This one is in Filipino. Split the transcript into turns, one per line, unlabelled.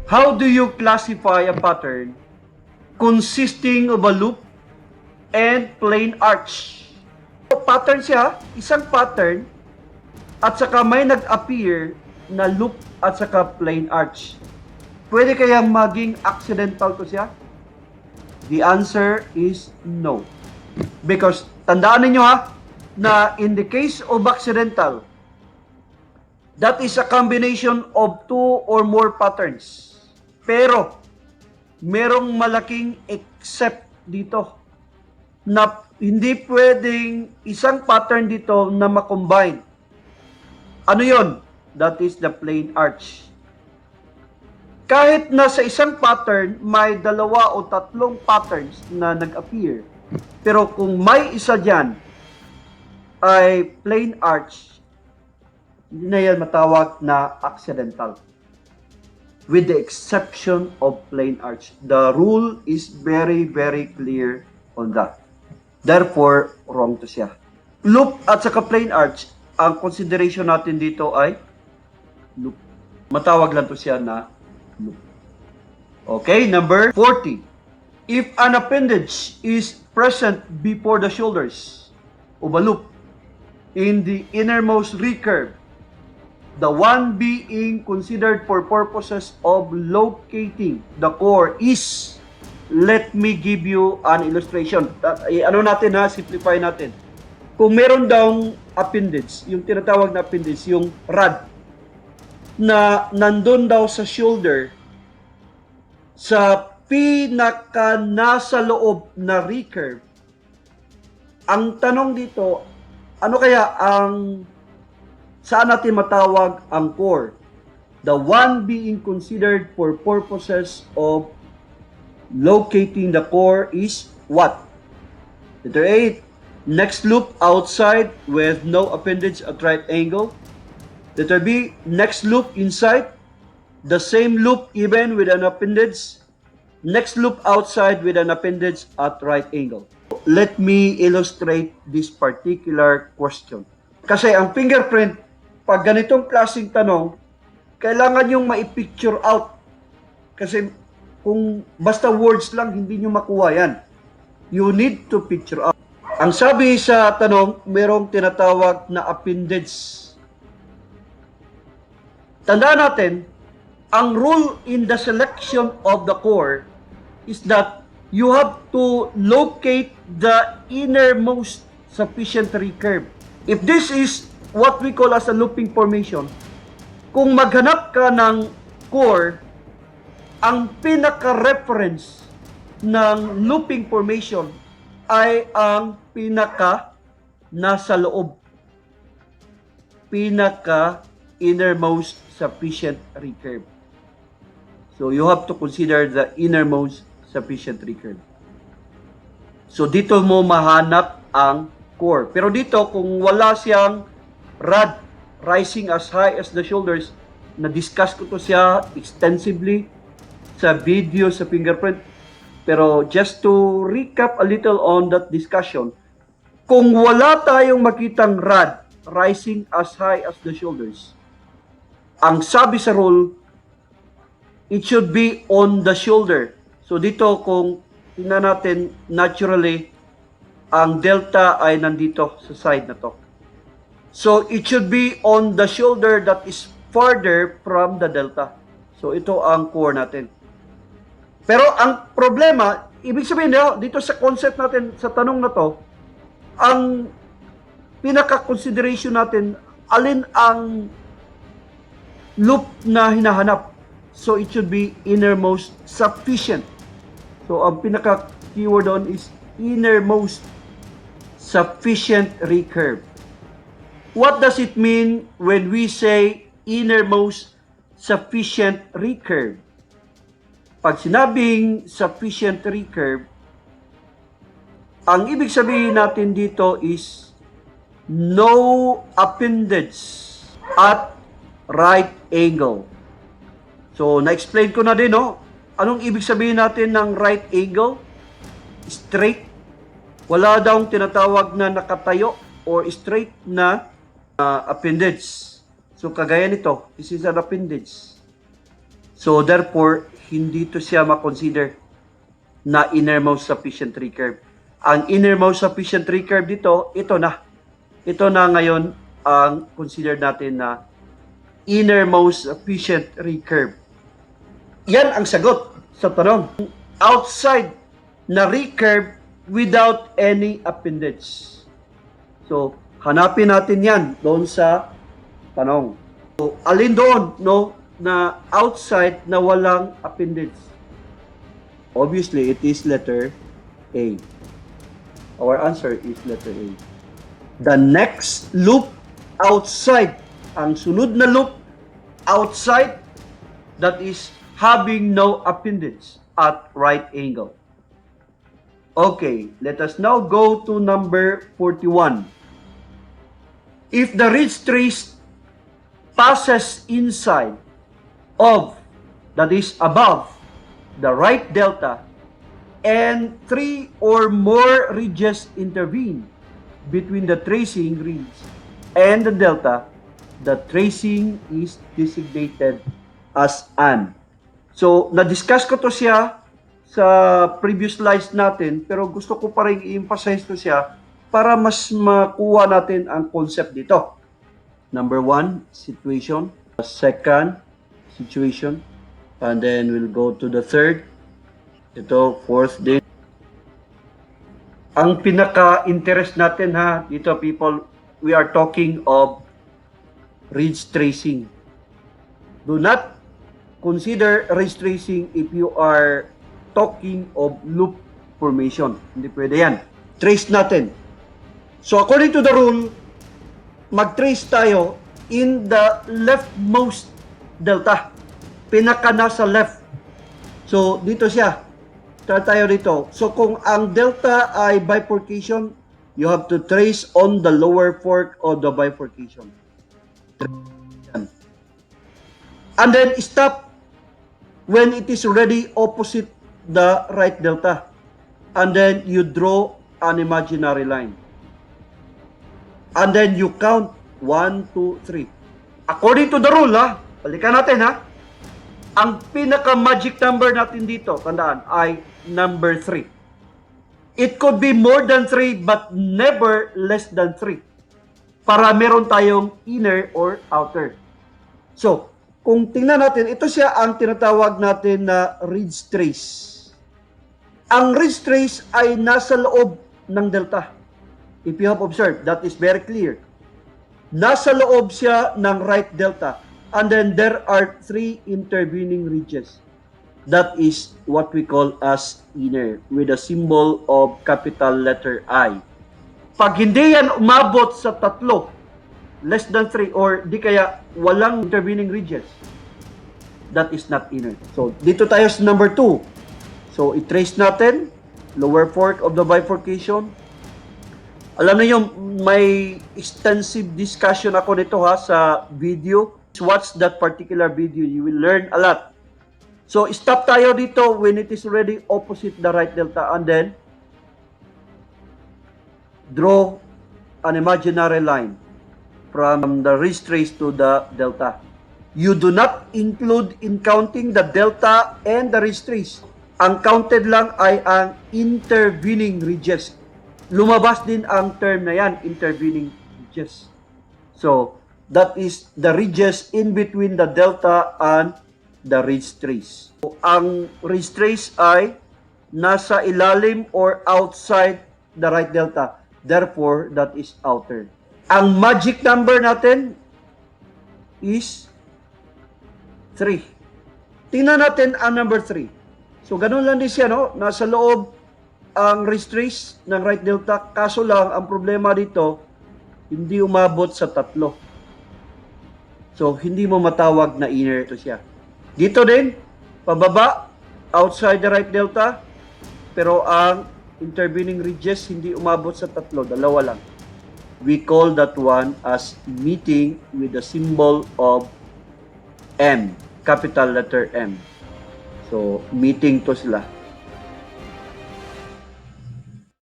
How do you classify a pattern consisting of a loop and plain arch? So, pattern siya, isang pattern, at saka may nag-appear na loop at saka plain arch. Pwede kayang maging accidental to siya? The answer is no. Because, tandaan ninyo ha, na in the case of accidental, that is a combination of two or more patterns. Pero, merong malaking except dito na hindi pwedeng isang pattern dito na makombine. Ano yon? That is the plain arch. Kahit na sa isang pattern, may dalawa o tatlong patterns na nag-appear. Pero kung may isa dyan ay plain arch, hindi na yan matawag na accidental. With the exception of plain arch. The rule is very, very clear on that. Therefore, wrong to siya. Loop at saka plain arch, ang consideration natin dito ay loop. Matawag lang to siya na loop. Okay, number 40. If an appendage is present before the shoulders of a loop in the innermost recurve, the one being considered for purposes of locating the core is, let me give you an illustration. Ano natin ha, simplify natin. Kung meron daw appendage, yung tinatawag na appendage, yung rod, na nandun daw sa shoulder, sa pinaka nasa loob na recurve, ang tanong dito, ano kaya ang saan natin matawag ang core? The one being considered for purposes of locating the core is what? Letter 8, next loop outside with no appendage at right angle. Letter B, next loop inside, the same loop even with an appendage. Next loop outside with an appendage at right angle. Let me illustrate this particular question. Kasi ang fingerprint, pag ganitong klaseng tanong, kailangan yung ma-picture out. Kasi kung basta words lang, hindi nyo makuha yan. You need to picture out. Ang sabi sa tanong, merong tinatawag na appendage. Tandaan natin, ang rule in the selection of the core is that you have to locate the innermost sufficient recurve. If this is what we call as a looping formation, kung maghanap ka ng core, ang pinaka-reference ng looping formation ay ang pinaka nasa loob. Pinaka innermost sufficient recurve. So you have to consider the innermost sufficient recurve. So dito mo mahanap ang core. Pero dito kung wala siyang rod rising as high as the shoulders, na-discuss ko to siya extensively sa video sa fingerprint. Pero just to recap a little on that discussion, kung wala tayong makitang rod rising as high as the shoulders, ang sabi sa rule, it should be on the shoulder. So dito kung tingnan natin naturally, ang delta ay nandito sa side na to. So it should be on the shoulder that is farther from the delta. So ito ang core natin. Pero ang problema, ibig sabihin dito sa concept natin, sa tanong na to, ang pinaka-consideration natin, alin ang loop na hinahanap. So it should be innermost sufficient. So ang pinaka-keyword doon is innermost sufficient recurve. What does it mean when we say innermost sufficient recurve? Pag sinabing sufficient recurve, ang ibig sabihin natin dito is no appendage at right angle. So, na-explain ko na din, no? Anong ibig sabihin natin ng right angle? Straight. Wala daw tinatawag na nakatayo or straight na appendage. So, kagaya nito, this is an appendage. So therefore, hindi to siya makonsider na innermost sufficient recurve. Ang innermost sufficient recurve dito, ito na. Ito na ngayon ang consider natin na innermost sufficient recurve. Yan ang sagot sa tanong. Outside na recurve without any appendage. So, hanapin natin yan doon sa tanong. So, alin doon, no, na outside na walang appendage? Obviously, it is letter A. Our answer is letter A. The next loop outside, ang sunod na loop outside, that is having no appendage at right angle. Okay, let us now go to number 41. If the ridge trace passes inside of, that is above, the right delta, and 3 or more ridges intervene between the tracing ridge and the delta, the tracing is designated as an. So, na-discuss ko to siya sa previous slides natin, pero gusto ko pa rin i-emphasize to siya para mas makuha natin ang concept dito. Number 1, situation. Second, situation. And then we'll go to the third. Ito, fourth din. Ang pinaka-interest natin ha, dito people, we are talking of ridge tracing. Do not consider ridge tracing if you are talking of loop formation. Hindi pwede yan. Trace natin. So according to the rule, mag-trace tayo in the leftmost delta. Pinaka nasa left. So, dito siya. Try tayo dito. So, kung ang delta ay bifurcation, you have to trace on the lower fork of the bifurcation. And then, stop when it is already opposite the right delta. And then, you draw an imaginary line. And then, you count 1, 2, 3. According to the rule, ha? Balikan natin, ha? Ang pinaka-magic number natin dito, tandaan, ay number 3. It could be more than 3 but never less than 3. Para meron tayong inner or outer. So, kung tingnan natin, ito siya ang tinatawag natin na ridge trace. Ang ridge trace ay nasa loob ng delta. If you have observed, that is very clear. Nasa loob siya ng right delta. And then there are 3 intervening ridges. That is what we call as inner with a symbol of capital letter I. Pag hindi yan umabot sa 3, less than 3, or di kaya walang intervening ridges, that is not inner. So, dito tayo sa number 2. So, i-trace natin, lower fork of the bifurcation. Alam niyo, may extensive discussion ako nito ha sa video. Watch that particular video, you will learn a lot. So, stop tayo dito when it is already opposite the right delta and then draw an imaginary line from the ridge trace to the delta. You do not include in counting the delta and the ridge trace. Ang counted lang ay ang intervening ridges. Lumabas din ang term na yan, intervening ridges. So, that is the ridges in between the delta and the ridge trace. So, ang ridge trace ay nasa ilalim or outside the right delta. Therefore, that is outer. Ang magic number natin is 3. Tingnan natin ang number 3. So, ganun lang din siya, no? Nasa loob ang ridge trace ng right delta. Kaso lang, ang problema dito, hindi umabot sa 3. So, hindi mo matawag na inner ito siya. Dito din, pababa, outside the right delta, pero ang intervening ridges hindi umabot sa 3, 2 lang. We call that one as meeting with the symbol of M, capital letter M. So, meeting to sila.